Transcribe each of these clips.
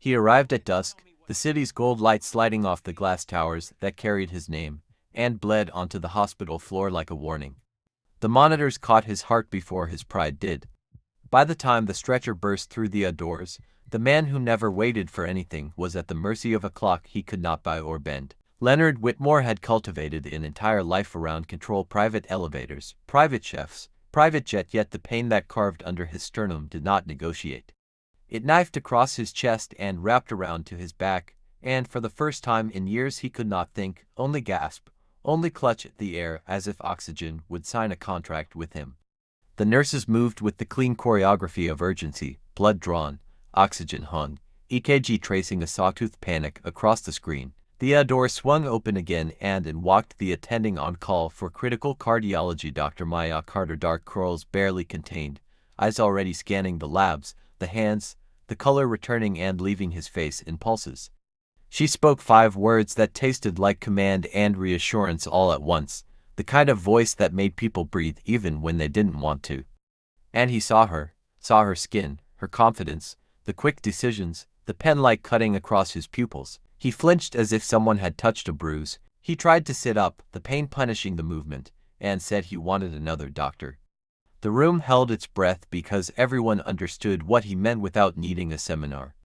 He arrived at dusk, the city's gold light sliding off the glass towers that carried his name, and bled onto the hospital floor like a warning. The monitors caught his heart before his pride did. By the time the stretcher burst through the doors, the man who never waited for anything was at the mercy of a clock he could not buy or bend. Leonard Whitmore had cultivated an entire life around control, private elevators, private chefs, private jet, yet the pain that carved under his sternum did not negotiate. It knifed across his chest and wrapped around to his back, and for the first time in years he could not think, only gasp, only clutch at the air as if oxygen would sign a contract with him. The nurses moved with the clean choreography of urgency, blood drawn, oxygen hung, EKG tracing a sawtooth panic across the screen. The door swung open again and in walked the attending on call for critical cardiology, Dr. Maya Carter, dark curls barely contained, eyes already scanning the labs, the hands, the color returning and leaving his face in pulses. She spoke 5 words that tasted like command and reassurance all at once, the kind of voice that made people breathe even when they didn't want to. And he saw her skin, her confidence, the quick decisions, the pen-like cutting across his pupils. He flinched as if someone had touched a bruise. He tried to sit up, the pain punishing the movement, and said he wanted another doctor. The room held its breath because everyone understood what he meant without needing a seminar.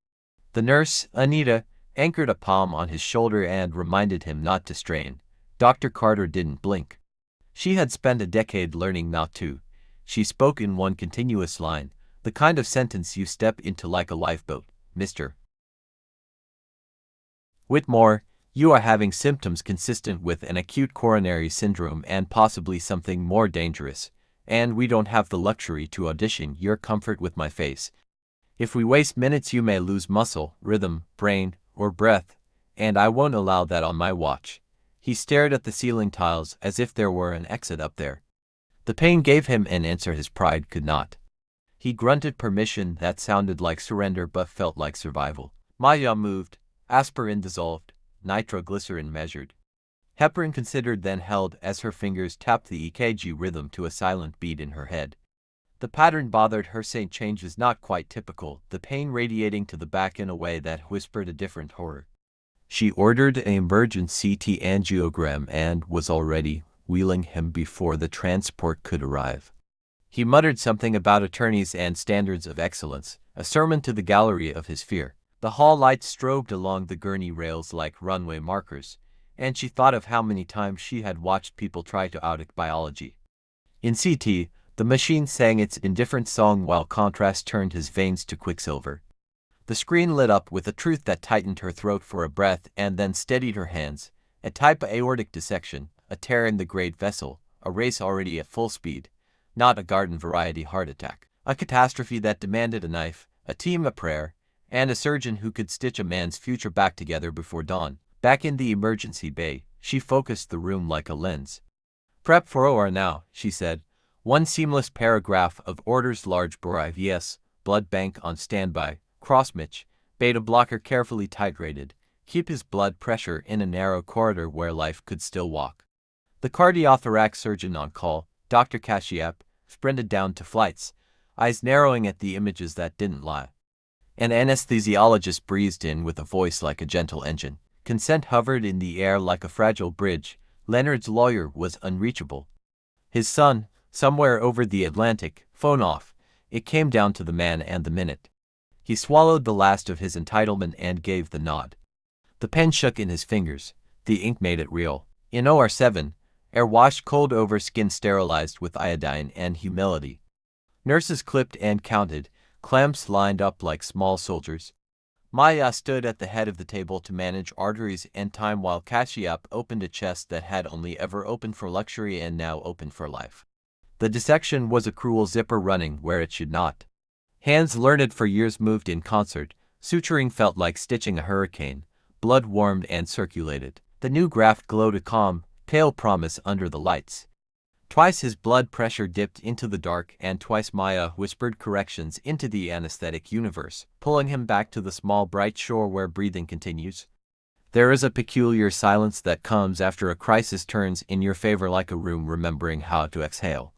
The nurse, Anita, anchored a palm on his shoulder and reminded him not to strain. Dr. Carter didn't blink. She had spent a decade learning not to. She spoke in one continuous line, the kind of sentence you step into like a lifeboat. Mr. Whitmore, you are having symptoms consistent with an acute coronary syndrome and possibly something more dangerous, and we don't have the luxury to audition your comfort with my face. If we waste minutes you may lose muscle, rhythm, brain, or breath, and I won't allow that on my watch. He stared at the ceiling tiles as if there were an exit up there. The pain gave him an answer his pride could not. He grunted permission that sounded like surrender but felt like survival. Maya moved, aspirin dissolved, nitroglycerin measured. Heparin considered, then held as her fingers tapped the EKG rhythm to a silent beat in her head. The pattern bothered her. St. Change was not quite typical, the pain radiating to the back in a way that whispered a different horror. She ordered an emergent CT angiogram and was already wheeling him before the transport could arrive. He muttered something about attorneys and standards of excellence, a sermon to the gallery of his fear. The hall lights strobed along the gurney rails like runway markers, and she thought of how many times she had watched people try to out biology. In CT, the machine sang its indifferent song while contrast turned his veins to quicksilver. The screen lit up with a truth that tightened her throat for a breath and then steadied her hands. A type aortic dissection, a tear in the great vessel, a race already at full speed, not a garden-variety heart attack. A catastrophe that demanded a knife, a team, a prayer, and a surgeon who could stitch a man's future back together before dawn. Back in the emergency bay, she focused the room like a lens. Prep for OR now, she said. One seamless paragraph of orders: large bore IVS, blood bank on standby, cross-mitch, beta blocker carefully titrated, keep his blood pressure in a narrow corridor where life could still walk. The cardiothoracic surgeon on call, Dr. Kashyap, sprinted down to flights, eyes narrowing at the images that didn't lie. An anesthesiologist breezed in with a voice like a gentle engine. Consent hovered in the air like a fragile bridge. Leonard's lawyer was unreachable. His son, somewhere over the Atlantic, phone off. It came down to the man and the minute. He swallowed the last of his entitlement and gave the nod. The pen shook in his fingers. The ink made it real. In OR7, air washed cold over skin sterilized with iodine and humility. Nurses clipped and counted, clamps lined up like small soldiers. Maya stood at the head of the table to manage arteries and time while Kashyap opened a chest that had only ever opened for luxury and now opened for life. The dissection was a cruel zipper running where it should not. Hands learned for years moved in concert. Suturing felt like stitching a hurricane. Blood warmed and circulated. The new graft glowed a calm, pale promise under the lights. Twice his blood pressure dipped into the dark, and twice Maya whispered corrections into the anesthetic universe, pulling him back to the small bright shore where breathing continues. There is a peculiar silence that comes after a crisis turns in your favor, like a room remembering how to exhale.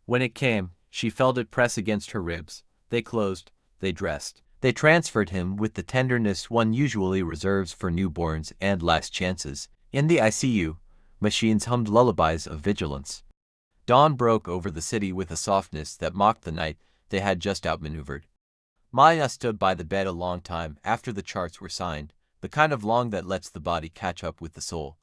When it came, she felt it press against her ribs. They closed, they dressed. They transferred him with the tenderness one usually reserves for newborns and last chances. In the ICU, machines hummed lullabies of vigilance. Dawn broke over the city with a softness that mocked the night they had just outmaneuvered. Maya stood by the bed a long time after the charts were signed, the kind of long that lets the body catch up with the soul.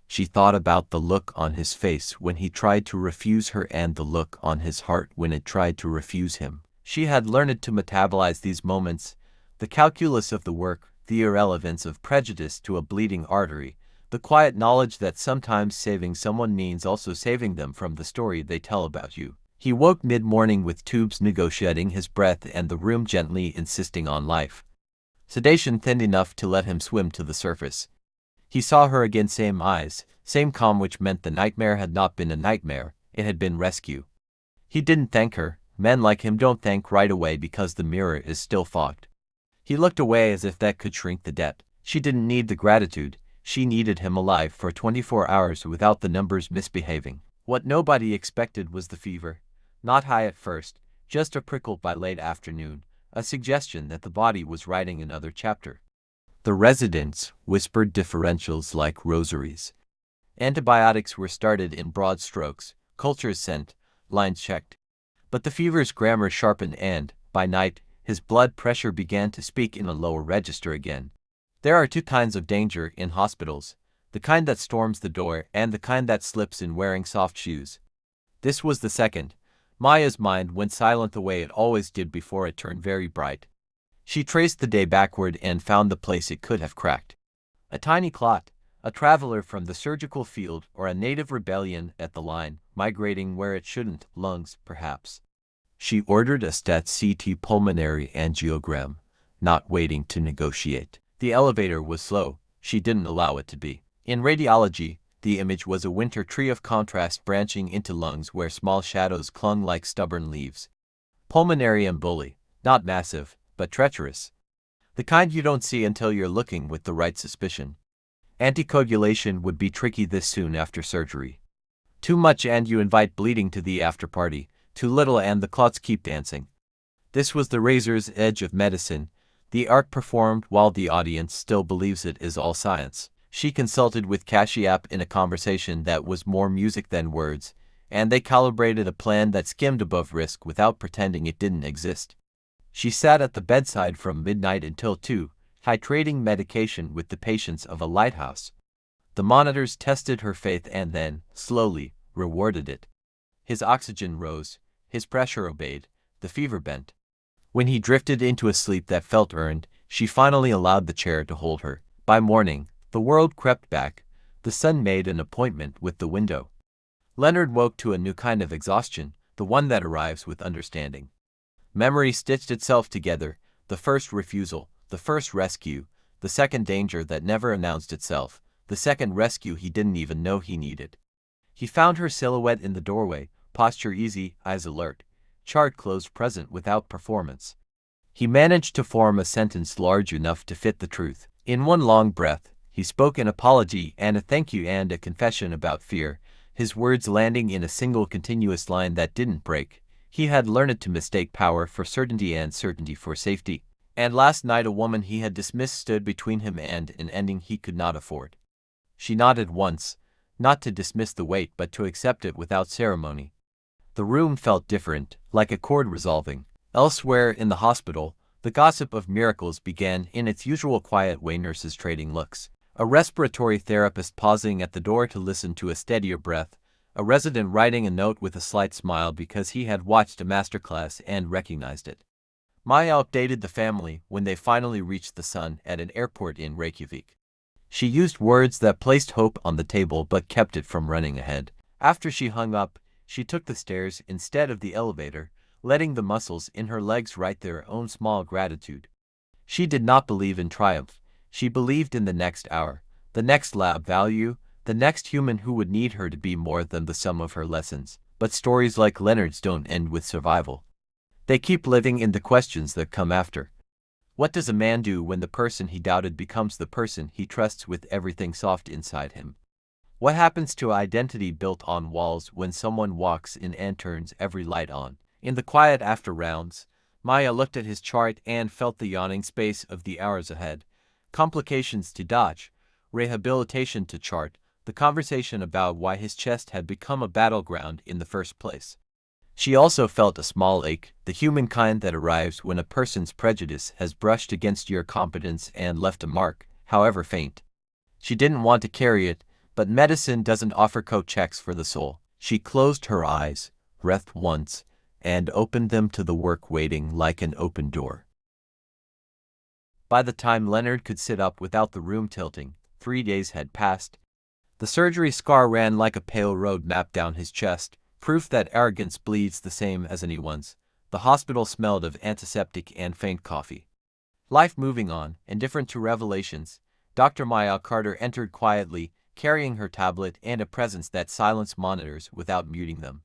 She thought about the look on his face when he tried to refuse her and the look on his heart when it tried to refuse him. She had learned to metabolize these moments, the calculus of the work, the irrelevance of prejudice to a bleeding artery, the quiet knowledge that sometimes saving someone means also saving them from the story they tell about you. He woke mid-morning with tubes negotiating his breath and the room gently insisting on life. Sedation thin enough to let him swim to the surface. He saw her again, same eyes, same calm, which meant the nightmare had not been a nightmare, it had been rescue. He didn't thank her. Men like him don't thank right away because the mirror is still fogged. He looked away as if that could shrink the debt. She didn't need the gratitude, she needed him alive for 24 hours without the numbers misbehaving. What nobody expected was the fever. Not high at first, just a prickle by late afternoon, a suggestion that the body was writing another chapter. The residents whispered differentials like rosaries. Antibiotics were started in broad strokes, cultures sent, lines checked. But the fever's grammar sharpened and, by night, his blood pressure began to speak in a lower register again. There are two kinds of danger in hospitals, the kind that storms the door and the kind that slips in wearing soft shoes. This was the second. Maya's mind went silent the way it always did before it turned very bright. She traced the day backward and found the place it could have cracked. A tiny clot, a traveler from the surgical field or a native rebellion at the line, migrating where it shouldn't, lungs, perhaps. She ordered a STAT-CT pulmonary angiogram, not waiting to negotiate. The elevator was slow, she didn't allow it to be. In radiology, the image was a winter tree of contrast branching into lungs where small shadows clung like stubborn leaves. Pulmonary emboli, not massive, but treacherous. The kind you don't see until you're looking with the right suspicion. Anticoagulation would be tricky this soon after surgery. Too much and you invite bleeding to the after party, too little and the clots keep dancing. This was the razor's edge of medicine, the art performed while the audience still believes it is all science. She consulted with Cashiap in a conversation that was more music than words, and they calibrated a plan that skimmed above risk without pretending it didn't exist. She sat at the bedside from midnight until 2, titrating medication with the patience of a lighthouse. The monitors tested her faith and then, slowly, rewarded it. His oxygen rose, his pressure obeyed, the fever bent. When he drifted into a sleep that felt earned, she finally allowed the chair to hold her. By morning, the world crept back, the sun made an appointment with the window. Leonard woke to a new kind of exhaustion, the one that arrives with understanding. Memory stitched itself together, the first refusal, the first rescue, the second danger that never announced itself, the second rescue he didn't even know he needed. He found her silhouette in the doorway, posture easy, eyes alert, chart closed present without performance. He managed to form a sentence large enough to fit the truth. In one long breath, he spoke an apology and a thank you and a confession about fear, his words landing in a single continuous line that didn't break. He had learned to mistake power for certainty and certainty for safety. And last night a woman he had dismissed stood between him and an ending he could not afford. She nodded once, not to dismiss the weight but to accept it without ceremony. The room felt different, like a chord resolving. Elsewhere in the hospital, the gossip of miracles began in its usual quiet way, nurses trading looks. A respiratory therapist pausing at the door to listen to a steadier breath, a resident writing a note with a slight smile because he had watched a masterclass and recognized it. Maya updated the family when they finally reached the sun at an airport in Reykjavik. She used words that placed hope on the table but kept it from running ahead. After she hung up, she took the stairs instead of the elevator, letting the muscles in her legs write their own small gratitude. She did not believe in triumph. She believed in the next hour, the next lab value, the next human who would need her to be more than the sum of her lessons. But stories like Leonard's don't end with survival. They keep living in the questions that come after. What does a man do when the person he doubted becomes the person he trusts with everything soft inside him? What happens to identity built on walls when someone walks in and turns every light on? In the quiet after rounds, Maya looked at his chart and felt the yawning space of the hours ahead. Complications to dodge, rehabilitation to chart, the conversation about why his chest had become a battleground in the first place. She also felt a small ache, the human kind that arrives when a person's prejudice has brushed against your competence and left a mark, however faint. She didn't want to carry it, but medicine doesn't offer coat checks for the soul. She closed her eyes, breathed once, and opened them to the work waiting like an open door. By the time Leonard could sit up without the room tilting, 3 days had passed. The surgery scar ran like a pale road map down his chest, proof that arrogance bleeds the same as anyone's. The hospital smelled of antiseptic and faint coffee. Life moving on, indifferent to revelations. Dr. Maya Carter entered quietly, carrying her tablet and a presence that silenced monitors without muting them.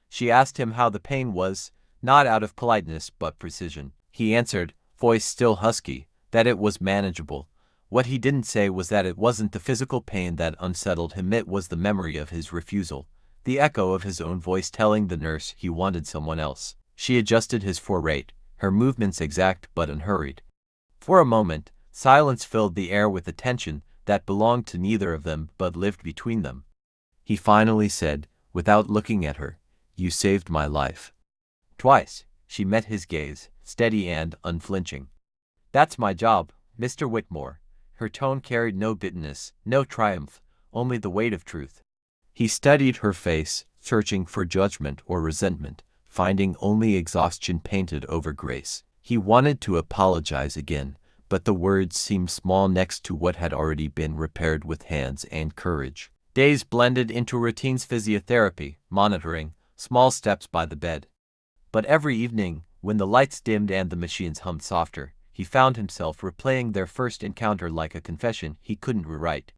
She asked him how the pain was, not out of politeness but precision. He answered, voice still husky, that it was manageable. What he didn't say was that it wasn't the physical pain that unsettled him, it was the memory of his refusal, the echo of his own voice telling the nurse he wanted someone else. She adjusted his rate, her movements exact but unhurried. For a moment, silence filled the air with a tension that belonged to neither of them but lived between them. He finally said, without looking at her, "You saved my life." Twice, she met his gaze, steady and unflinching. "That's my job, Mr. Whitmore." Her tone carried no bitterness, no triumph, only the weight of truth. He studied her face, searching for judgment or resentment, finding only exhaustion painted over grace. He wanted to apologize again, but the words seemed small next to what had already been repaired with hands and courage. Days blended into routines, physiotherapy, monitoring, small steps by the bed. But every evening, when the lights dimmed and the machines hummed softer, he found himself replaying their first encounter like a confession he couldn't rewrite.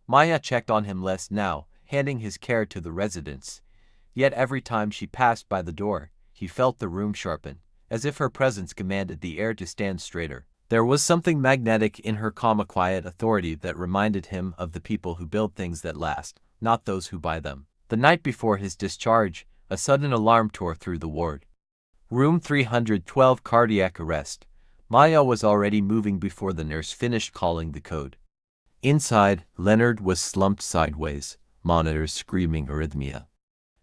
Maya checked on him less now, handing his care to the residents. Yet every time she passed by the door, he felt the room sharpen, as if her presence commanded the air to stand straighter. There was something magnetic in her calm, quiet authority that reminded him of the people who build things that last, not those who buy them. The night before his discharge, a sudden alarm tore through the ward. Room 312, cardiac arrest. Maya was already moving before the nurse finished calling the code. Inside, Leonard was slumped sideways, monitors screaming arrhythmia.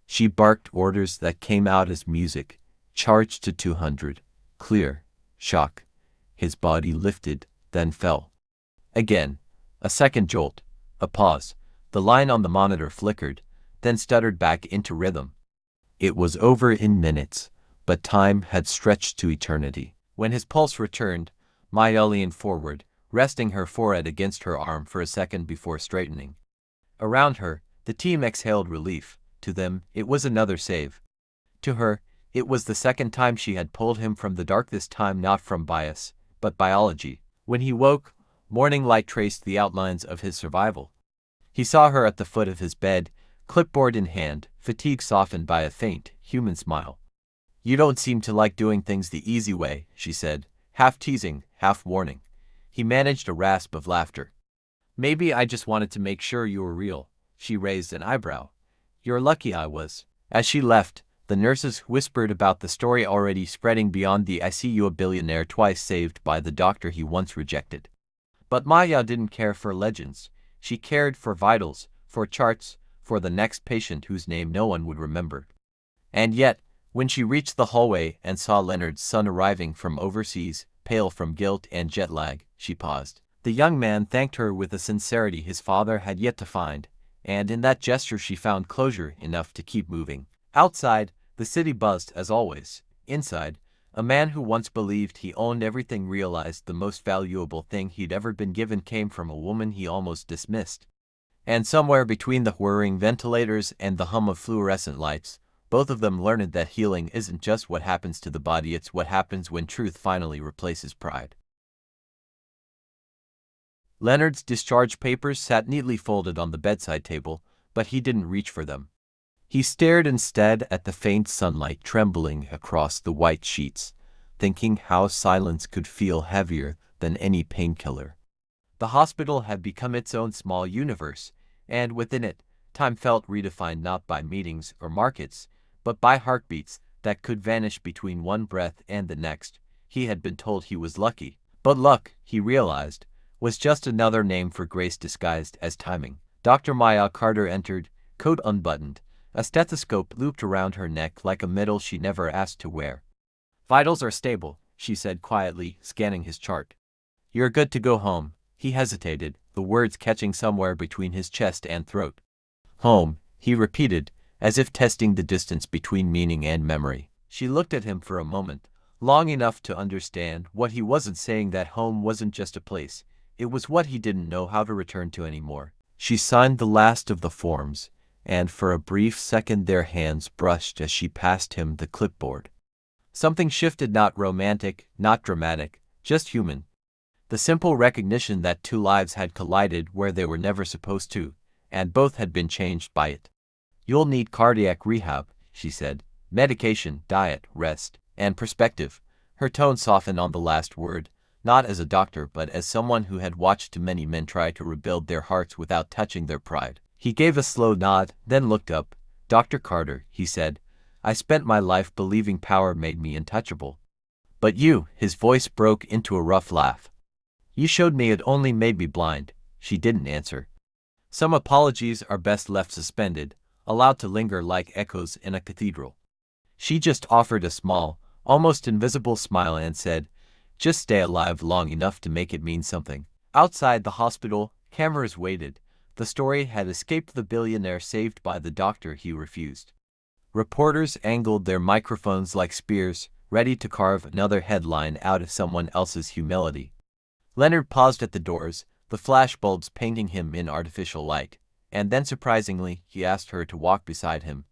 She barked orders that came out as music, charged to 200, clear, shock. His body lifted, then fell. Again, a second jolt, a pause. The line on the monitor flickered, then stuttered back into rhythm. It was over in minutes, but time had stretched to eternity. When his pulse returned, Maya leaned forward, resting her forehead against her arm for a second before straightening. Around her, the team exhaled relief. To them, it was another save. To her, it was the second time she had pulled him from the dark, this time not from bias, but biology. When he woke, morning light traced the outlines of his survival. He saw her at the foot of his bed, clipboard in hand, fatigue softened by a faint, human smile. "You don't seem to like doing things the easy way," she said, half teasing, half warning. He managed a rasp of laughter. "Maybe I just wanted to make sure you were real." She raised an eyebrow. "You're lucky I was." As she left, the nurses whispered about the story already spreading beyond the ICU, a billionaire twice saved by the doctor he once rejected. But Maya didn't care for legends. She cared for vitals, for charts, for the next patient whose name no one would remember. And yet, when she reached the hallway and saw Leonard's son arriving from overseas, pale from guilt and jet lag, she paused. The young man thanked her with a sincerity his father had yet to find, and in that gesture she found closure enough to keep moving. Outside, the city buzzed as always. Inside, a man who once believed he owned everything realized the most valuable thing he'd ever been given came from a woman he almost dismissed. And somewhere between the whirring ventilators and the hum of fluorescent lights, both of them learned that healing isn't just what happens to the body, it's what happens when truth finally replaces pride. Leonard's discharge papers sat neatly folded on the bedside table, but he didn't reach for them. He stared instead at the faint sunlight trembling across the white sheets, thinking how silence could feel heavier than any painkiller. The hospital had become its own small universe, and within it, time felt redefined not by meetings or markets, but by heartbeats that could vanish between one breath and the next. He had been told he was lucky. But luck, he realized, was just another name for grace disguised as timing. Dr. Maya Carter entered, coat unbuttoned, a stethoscope looped around her neck like a medal she never asked to wear. "Vitals are stable," she said quietly, scanning his chart. "You're good to go home." He hesitated, the words catching somewhere between his chest and throat. "Home," he repeated, as if testing the distance between meaning and memory. She looked at him for a moment, long enough to understand what he wasn't saying, that home wasn't just a place, it was what he didn't know how to return to anymore. She signed the last of the forms, and for a brief second their hands brushed as she passed him the clipboard. Something shifted, not romantic, not dramatic, just human. The simple recognition that two lives had collided where they were never supposed to, and both had been changed by it. "You'll need cardiac rehab," she said. "Medication, diet, rest, and perspective." Her tone softened on the last word, not as a doctor but as someone who had watched too many men try to rebuild their hearts without touching their pride. He gave a slow nod, then looked up. "Dr. Carter," he said, "I spent my life believing power made me untouchable. But you," his voice broke into a rough laugh, "you showed me it only made me blind." She didn't answer. Some apologies are best left suspended, allowed to linger like echoes in a cathedral. She just offered a small, almost invisible smile and said, "Just stay alive long enough to make it mean something." Outside the hospital, cameras waited. The story had escaped the billionaire saved by the doctor he refused. Reporters angled their microphones like spears, ready to carve another headline out of someone else's humility. Leonard paused at the doors, the flashbulbs painting him in artificial light, and then surprisingly, he asked her to walk beside him.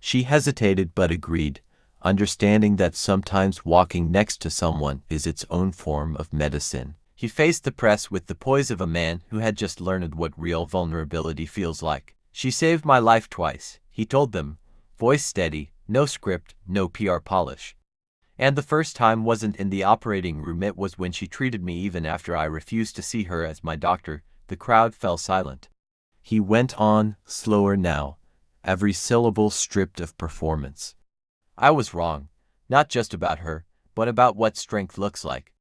She hesitated but agreed, understanding that sometimes walking next to someone is its own form of medicine. He faced the press with the poise of a man who had just learned what real vulnerability feels like. "She saved my life twice," he told them, voice steady, no script, no PR polish. "And the first time wasn't in the operating room, it was when she treated me even after I refused to see her as my doctor." The crowd fell silent. He went on, slower now, every syllable stripped of performance. "I was wrong, not just about her, but about what strength looks like.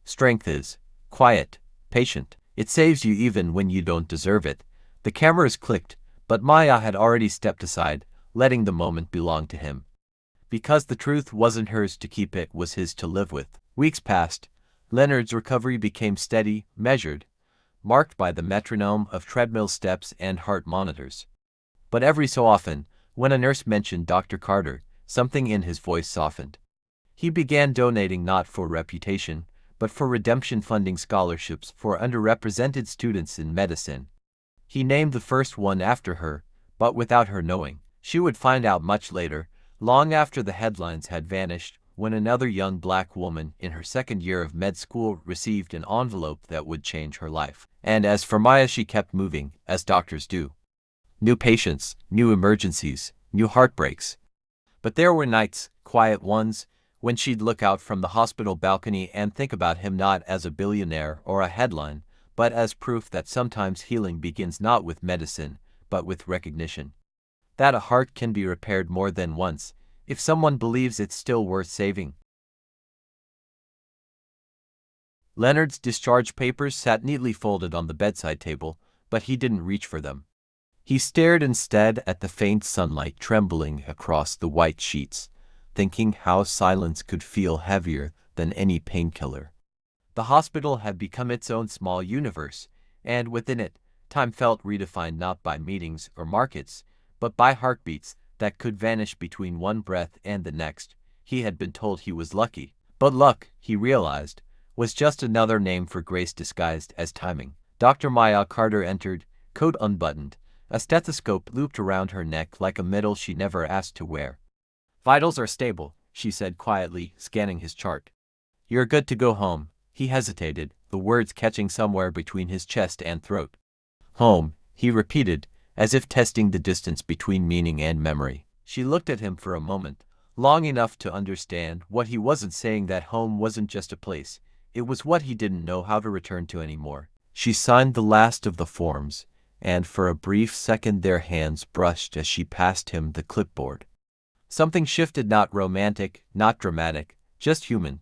Strength is quiet, patient. It saves you even when you don't deserve it." The cameras clicked, but Maya had already stepped aside, letting the moment belong to him. Because the truth wasn't hers to keep, it was his to live with. Weeks passed. Leonard's recovery became steady, measured, marked by the metronome of treadmill steps and heart monitors. But every so often, when a nurse mentioned Dr. Carter, something in his voice softened. He began donating not for reputation, but for redemption, funding scholarships for underrepresented students in medicine. He named the first one after her, but without her knowing. She would find out much later, long after the headlines had vanished, when another young black woman in her second year of med school received an envelope that would change her life. And as for Maya, she kept moving, as doctors do. New patients, new emergencies, new heartbreaks. But there were nights, quiet ones, when she'd look out from the hospital balcony and think about him not as a billionaire or a headline, but as proof that sometimes healing begins not with medicine, but with recognition. That a heart can be repaired more than once, if someone believes it's still worth saving. Leonard's discharge papers sat neatly folded on the bedside table, but he didn't reach for them. He stared instead at the faint sunlight trembling across the white sheets, thinking how silence could feel heavier than any painkiller. The hospital had become its own small universe, and within it, time felt redefined not by meetings or markets, but by heartbeats that could vanish between one breath and the next. He had been told he was lucky, but luck, he realized, was just another name for grace disguised as timing. Dr. Maya Carter entered, coat unbuttoned, a stethoscope looped around her neck like a medal she never asked to wear. "Vitals are stable," she said quietly, scanning his chart. "You're good to go home." He hesitated, the words catching somewhere between his chest and throat. "Home," he repeated, as if testing the distance between meaning and memory. She looked at him for a moment, long enough to understand what he wasn't saying, that home wasn't just a place, it was what he didn't know how to return to anymore. She signed the last of the forms, and for a brief second their hands brushed as she passed him the clipboard. Something shifted, not romantic, not dramatic, just human.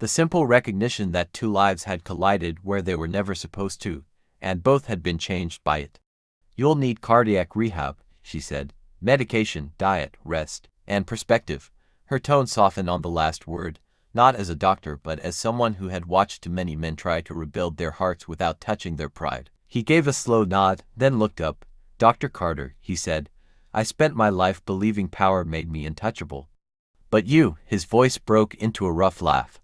The simple recognition that two lives had collided where they were never supposed to, and both had been changed by it. You'll need cardiac rehab, she said. Medication, diet, rest, and perspective. Her tone softened on the last word, not as a doctor but as someone who had watched too many men try to rebuild their hearts without touching their pride. He gave a slow nod, then looked up. Dr. Carter, he said, I spent my life believing power made me untouchable. But you, his voice broke into a rough laugh.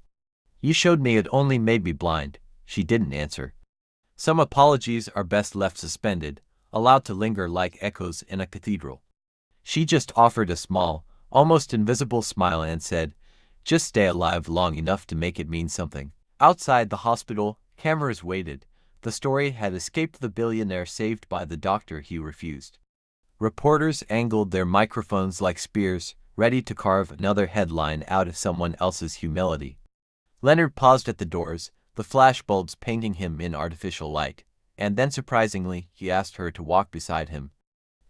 You showed me it only made me blind. She didn't answer. Some apologies are best left suspended, allowed to linger like echoes in a cathedral. She just offered a small, almost invisible smile and said, just stay alive long enough to make it mean something. Outside the hospital, cameras waited. The story had escaped the billionaire saved by the doctor he refused. Reporters angled their microphones like spears, ready to carve another headline out of someone else's humility. Leonard paused at the doors, the flashbulbs painting him in artificial light, and then surprisingly, he asked her to walk beside him.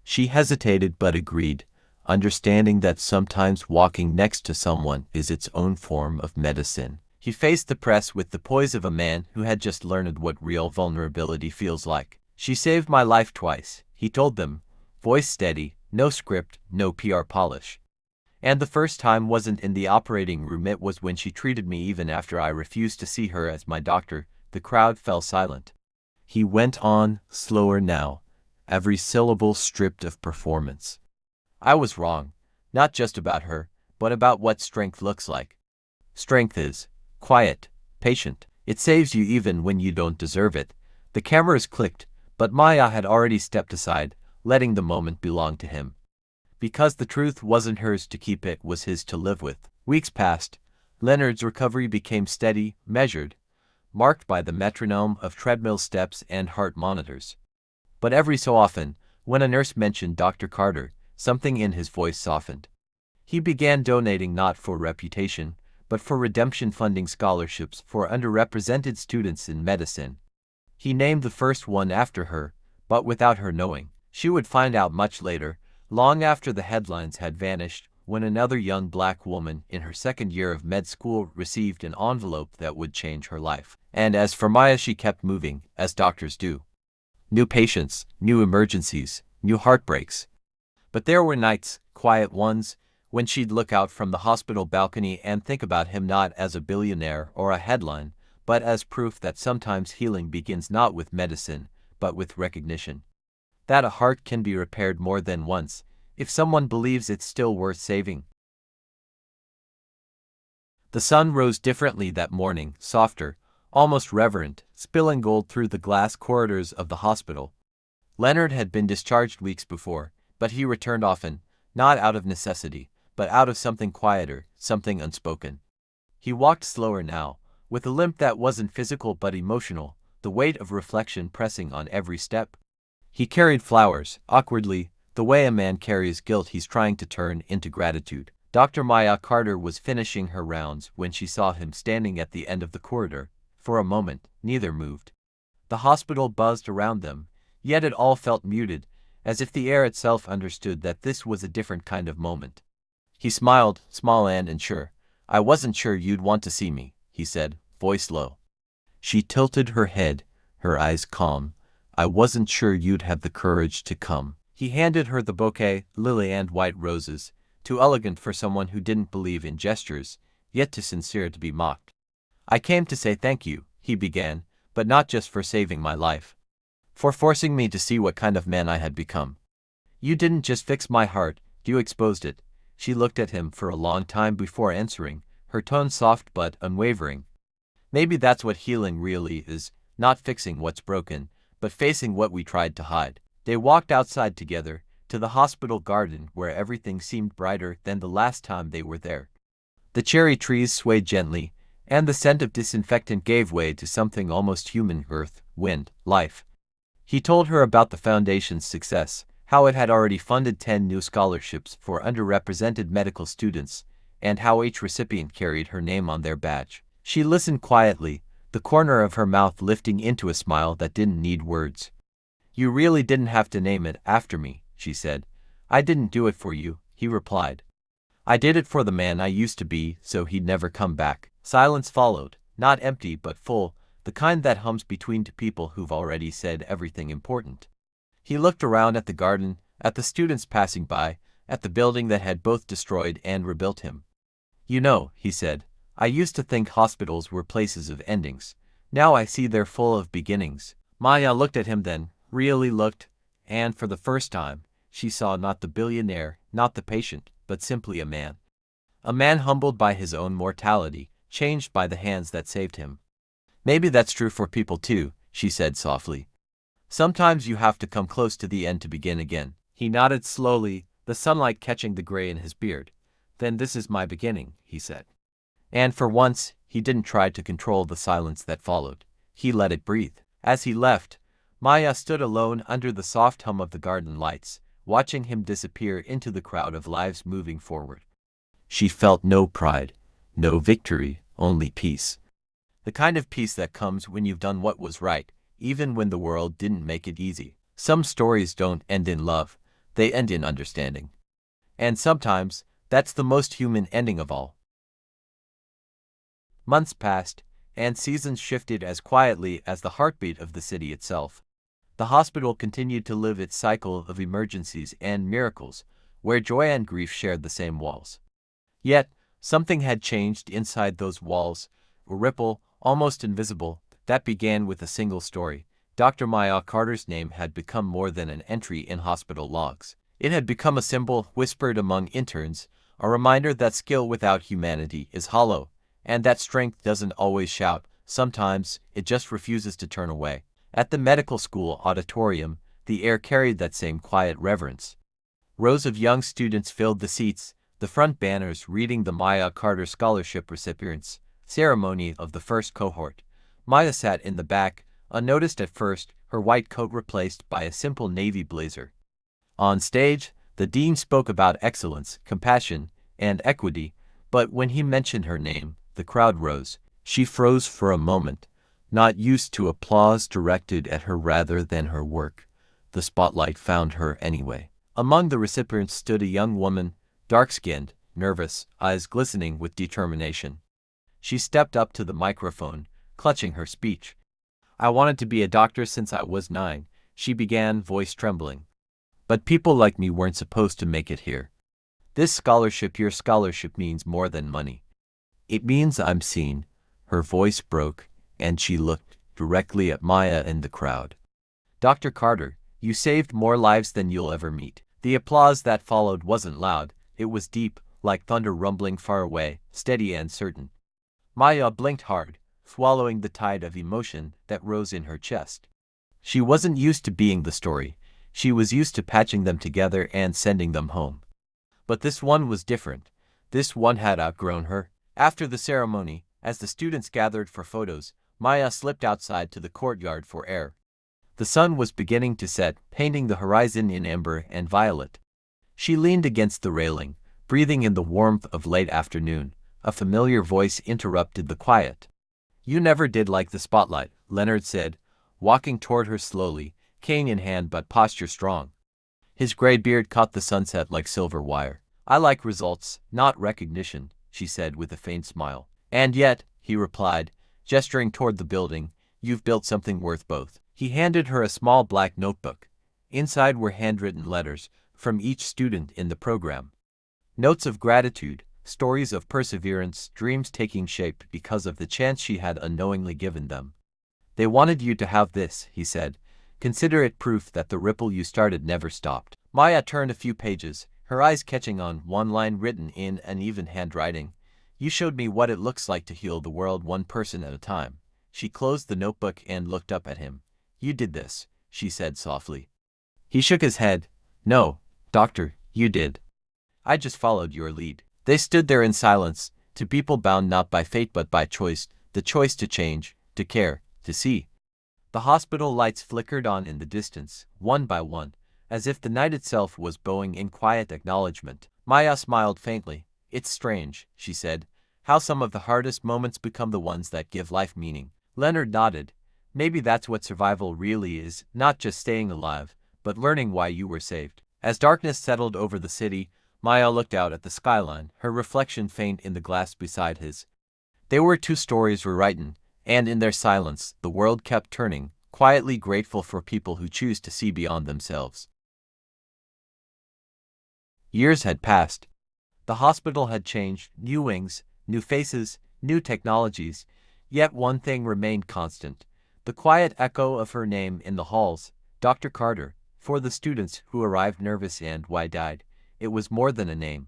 She hesitated but agreed, understanding that sometimes walking next to someone is its own form of medicine. He faced the press with the poise of a man who had just learned what real vulnerability feels like. She saved my life twice, he told them, voice steady, no script, no PR polish. And the first time wasn't in the operating room, it was when she treated me even after I refused to see her as my doctor. The crowd fell silent. He went on, slower now, every syllable stripped of performance. I was wrong, not just about her, but about what strength looks like. Strength is quiet, patient. It saves you even when you don't deserve it. The cameras clicked, but Maya had already stepped aside, letting the moment belong to him. Because the truth wasn't hers to keep, it was his to live with. Weeks passed. Leonard's recovery became steady, measured, marked by the metronome of treadmill steps and heart monitors. But every so often, when a nurse mentioned Dr. Carter, something in his voice softened. He began donating not for reputation, but for redemption, funding scholarships for underrepresented students in medicine. He named the first one after her, but without her knowing. She would find out much later, long after the headlines had vanished, when another young black woman in her second year of med school received an envelope that would change her life. And as for Maya, she kept moving, as doctors do. New patients, new emergencies, new heartbreaks. But there were nights, quiet ones, when she'd look out from the hospital balcony and think about him not as a billionaire or a headline, but as proof that sometimes healing begins not with medicine, but with recognition. That a heart can be repaired more than once, if someone believes it's still worth saving. The sun rose differently that morning, softer, almost reverent, spilling gold through the glass corridors of the hospital. Leonard had been discharged weeks before, but he returned often, not out of necessity, but out of something quieter, something unspoken. He walked slower now, with a limp that wasn't physical but emotional, the weight of reflection pressing on every step. He carried flowers, awkwardly, the way a man carries guilt he's trying to turn into gratitude. Dr. Maya Carter was finishing her rounds when she saw him standing at the end of the corridor. For a moment, neither moved. The hospital buzzed around them, yet it all felt muted, as if the air itself understood that this was a different kind of moment. He smiled, small and unsure. I wasn't sure you'd want to see me, he said, voice low. She tilted her head, her eyes calm. I wasn't sure you'd have the courage to come. He handed her the bouquet, lily and white roses, too elegant for someone who didn't believe in gestures, yet too sincere to be mocked. I came to say thank you, he began, but not just for saving my life. For forcing me to see what kind of man I had become. You didn't just fix my heart, you exposed it. She looked at him for a long time before answering, her tone soft but unwavering. Maybe that's what healing really is, not fixing what's broken, but facing what we tried to hide. They walked outside together, to the hospital garden where everything seemed brighter than the last time they were there. The cherry trees swayed gently, and the scent of disinfectant gave way to something almost human: earth, wind, life. He told her about the foundation's success, how it had already funded 10 new scholarships for underrepresented medical students, and how each recipient carried her name on their badge. She listened quietly, the corner of her mouth lifting into a smile that didn't need words. You really didn't have to name it after me, she said. I didn't do it for you, he replied. I did it for the man I used to be, so he'd never come back. Silence followed, not empty but full, the kind that hums between two people who've already said everything important. He looked around at the garden, at the students passing by, at the building that had both destroyed and rebuilt him. You know, he said, I used to think hospitals were places of endings. Now I see they're full of beginnings. Maya looked at him then, really looked, and for the first time, she saw not the billionaire, not the patient, but simply a man. A man humbled by his own mortality, changed by the hands that saved him. Maybe that's true for people too, she said softly. Sometimes you have to come close to the end to begin again. He nodded slowly, the sunlight catching the gray in his beard. Then this is my beginning, he said. And for once, he didn't try to control the silence that followed. He let it breathe. As he left, Maya stood alone under the soft hum of the garden lights, watching him disappear into the crowd of lives moving forward. She felt no pride, no victory, only peace. The kind of peace that comes when you've done what was right, even when the world didn't make it easy. Some stories don't end in love, they end in understanding. And sometimes, that's the most human ending of all. Months passed, and seasons shifted as quietly as the heartbeat of the city itself. The hospital continued to live its cycle of emergencies and miracles, where joy and grief shared the same walls. Yet, something had changed inside those walls, a ripple, almost invisible, that began with a single story. Dr. Maya Carter's name had become more than an entry in hospital logs. It had become a symbol whispered among interns, a reminder that skill without humanity is hollow, and that strength doesn't always shout, sometimes it just refuses to turn away. At the medical school auditorium, the air carried that same quiet reverence. Rows of young students filled the seats, the front banners reading the Maya Carter Scholarship recipients ceremony of the first cohort. Maya sat in the back, unnoticed at first, her white coat replaced by a simple navy blazer. On stage, the dean spoke about excellence, compassion, and equity, but when he mentioned her name, the crowd rose. She froze for a moment, not used to applause directed at her rather than her work. The spotlight found her anyway. Among the recipients stood a young woman, dark-skinned, nervous, eyes glistening with determination. She stepped up to the microphone, clutching her speech. I wanted to be a doctor since I was 9, she began, voice trembling. But people like me weren't supposed to make it here. Your scholarship means more than money. It means I'm seen. Her voice broke, and she looked directly at Maya and the crowd. Dr. Carter, you saved more lives than you'll ever meet. The applause that followed wasn't loud, it was deep, like thunder rumbling far away, steady and certain. Maya blinked hard, swallowing the tide of emotion that rose in her chest. She wasn't used to being the story, she was used to patching them together and sending them home. But this one was different. This one had outgrown her. After the ceremony, as the students gathered for photos, Maya slipped outside to the courtyard for air. The sun was beginning to set, painting the horizon in amber and violet. She leaned against the railing, breathing in the warmth of late afternoon. A familiar voice interrupted the quiet. You never did like the spotlight, Leonard said, walking toward her slowly, cane in hand but posture strong. His gray beard caught the sunset like silver wire. I like results, not recognition, she said with a faint smile. And yet, he replied, gesturing toward the building, you've built something worth both. He handed her a small black notebook. Inside were handwritten letters from each student in the program. Notes of gratitude, stories of perseverance, dreams taking shape because of the chance she had unknowingly given them. They wanted you to have this, he said. Consider it proof that the ripple you started never stopped. Maya turned a few pages, her eyes catching on one line written in uneven handwriting. You showed me what it looks like to heal the world one person at a time. She closed the notebook and looked up at him. You did this, she said softly. He shook his head. No, doctor, you did. I just followed your lead. They stood there in silence, two people bound not by fate but by choice, the choice to change, to care, to see. The hospital lights flickered on in the distance, one by one, as if the night itself was bowing in quiet acknowledgement. Maya smiled faintly. It's strange, she said, how some of the hardest moments become the ones that give life meaning. Leonard nodded. Maybe that's what survival really is, not just staying alive, but learning why you were saved. As darkness settled over the city, Maya looked out at the skyline, her reflection faint in the glass beside his. They were two stories rewritten, and in their silence, the world kept turning, quietly grateful for people who choose to see beyond themselves. Years had passed. The hospital had changed, new wings, new faces, new technologies, yet one thing remained constant. The quiet echo of her name in the halls, Dr. Carter, for the students who arrived nervous and wide-eyed. It was more than a name.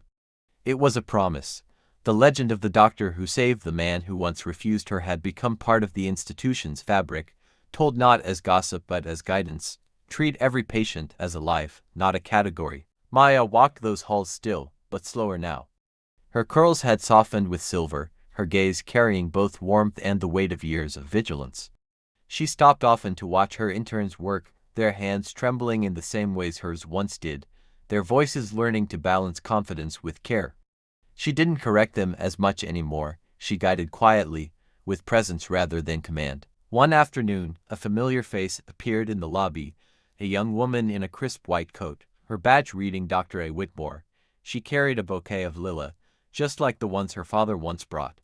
It was a promise. The legend of the doctor who saved the man who once refused her had become part of the institution's fabric, told not as gossip but as guidance. Treat every patient as a life, not a category. Maya walked those halls still, but slower now. Her curls had softened with silver, her gaze carrying both warmth and the weight of years of vigilance. She stopped often to watch her interns work, their hands trembling in the same ways hers once did, their voices learning to balance confidence with care. She didn't correct them as much anymore, she guided quietly, with presence rather than command. One afternoon, a familiar face appeared in the lobby, a young woman in a crisp white coat, her badge reading Dr. A. Whitmore. She carried a bouquet of lilac, just like the ones her father once brought.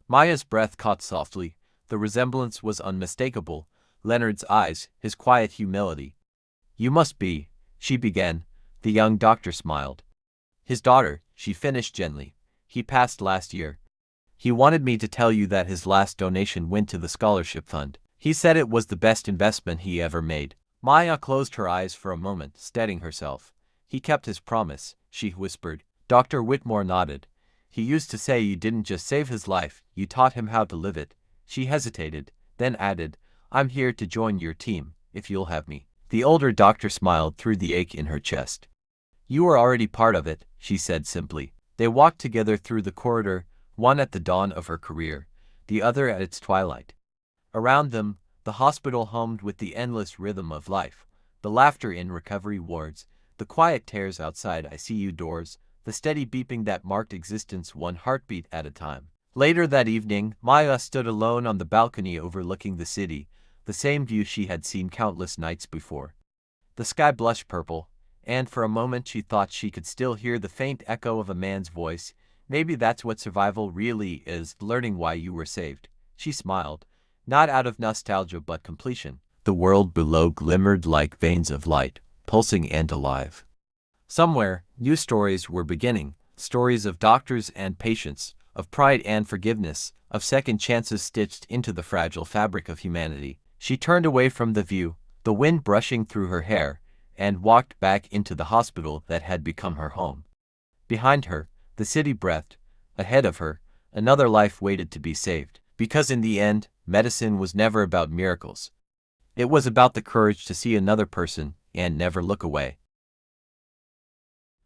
Maya's breath caught softly. The resemblance was unmistakable. Leonard's eyes, his quiet humility. "You must be," she began. The young doctor smiled. "His daughter," she finished gently. "He passed last year. He wanted me to tell you that his last donation went to the scholarship fund. He said it was the best investment he ever made." Maya closed her eyes for a moment, steadying herself. "He kept his promise," she whispered. Dr. Whitmore nodded. "He used to say you didn't just save his life, you taught him how to live it." She hesitated, then added, "I'm here to join your team, if you'll have me." The older doctor smiled through the ache in her chest. "You are already part of it," she said simply. They walked together through the corridor, one at the dawn of her career, the other at its twilight. Around them, the hospital hummed with the endless rhythm of life, the laughter in recovery wards, the quiet tears outside ICU doors, the steady beeping that marked existence one heartbeat at a time. Later that evening, Maya stood alone on the balcony overlooking the city, the same view she had seen countless nights before. The sky blushed purple, and for a moment she thought she could still hear the faint echo of a man's voice. "Maybe that's what survival really is, learning why you were saved." She smiled, not out of nostalgia but completion. The world below glimmered like veins of light, pulsing and alive. Somewhere, new stories were beginning, stories of doctors and patients, of pride and forgiveness, of second chances stitched into the fragile fabric of humanity. She turned away from the view, the wind brushing through her hair, and walked back into the hospital that had become her home. Behind her, the city breathed. Ahead of her, another life waited to be saved. Because in the end, medicine was never about miracles. It was about the courage to see another person and never look away.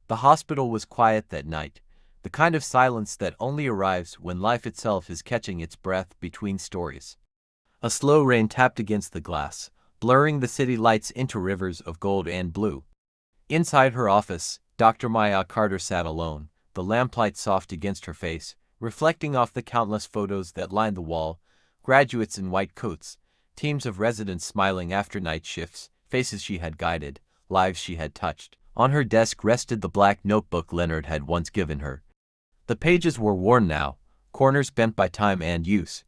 The hospital was quiet that night, the kind of silence that only arrives when life itself is catching its breath between stories. A slow rain tapped against the glass, blurring the city lights into rivers of gold and blue. Inside her office, Dr. Maya Carter sat alone, the lamplight soft against her face, reflecting off the countless photos that lined the wall, graduates in white coats, teams of residents smiling after night shifts, faces she had guided, lives she had touched. On her desk rested the black notebook Leonard had once given her. The pages were worn now, corners bent by time and use.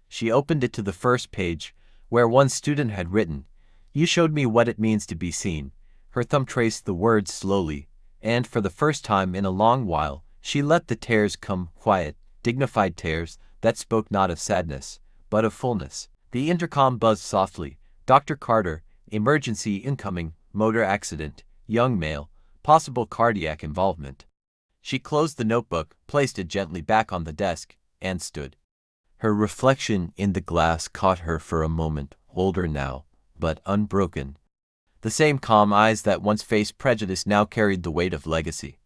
She opened it to the first page, where one student had written, "You showed me what it means to be seen." Her thumb traced the words slowly, and for the first time in a long while, she let the tears come, quiet, dignified tears that spoke not of sadness, but of fullness. The intercom buzzed softly. "Dr. Carter, emergency incoming, motor accident, young male, possible cardiac involvement." She closed the notebook, placed it gently back on the desk, and stood. Her reflection in the glass caught her for a moment, older now, but unbroken. The same calm eyes that once faced prejudice now carried the weight of legacy.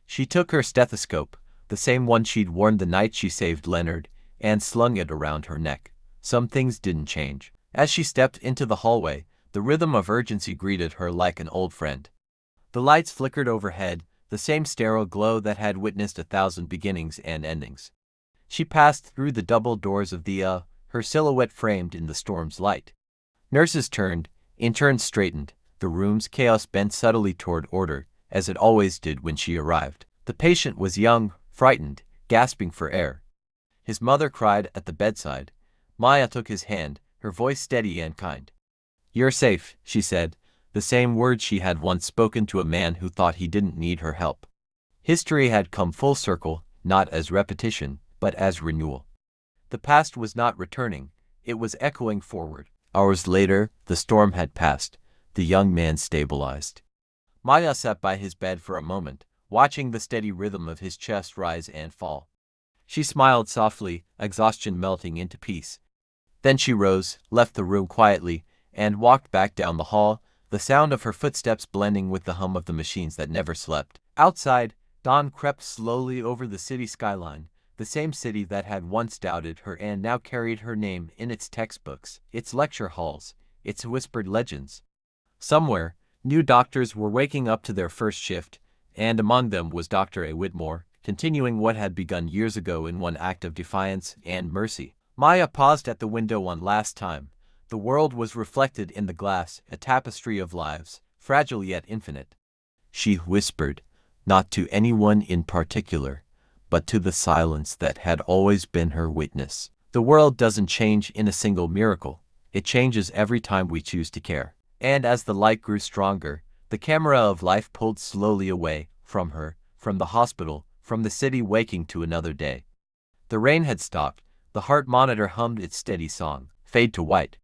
She took her stethoscope, the same one she'd worn the night she saved Leonard, and slung it around her neck. Some things didn't change. As she stepped into the hallway, the rhythm of urgency greeted her like an old friend. The lights flickered overhead, the same sterile glow that had witnessed 1,000 beginnings and endings. She passed through the double doors of the her silhouette framed in the storm's light. Nurses turned, interns straightened, the room's chaos bent subtly toward order, as it always did when she arrived. The patient was young, frightened, gasping for air. His mother cried at the bedside. Maya took his hand, her voice steady and kind. "You're safe," she said, the same words she had once spoken to a man who thought he didn't need her help. History had come full circle, not as repetition, but as renewal. The past was not returning, it was echoing forward. Hours later, the storm had passed. The young man stabilized. Maya sat by his bed for a moment, watching the steady rhythm of his chest rise and fall. She smiled softly, exhaustion melting into peace. Then she rose, left the room quietly, and walked back down the hall, the sound of her footsteps blending with the hum of the machines that never slept. Outside, dawn crept slowly over the city skyline, the same city that had once doubted her and now carried her name in its textbooks, its lecture halls, its whispered legends. Somewhere, new doctors were waking up to their first shift, and among them was Dr. A. Whitmore, continuing what had begun years ago in one act of defiance and mercy. Maya paused at the window one last time. The world was reflected in the glass, a tapestry of lives, fragile yet infinite. She whispered, not to anyone in particular, but to the silence that had always been her witness. The world doesn't change in a single miracle. It changes every time we choose to care. And as the light grew stronger, the camera of life pulled slowly away from her, from the hospital, from the city waking to another day. The rain had stopped, the heart monitor hummed its steady song, fade to white.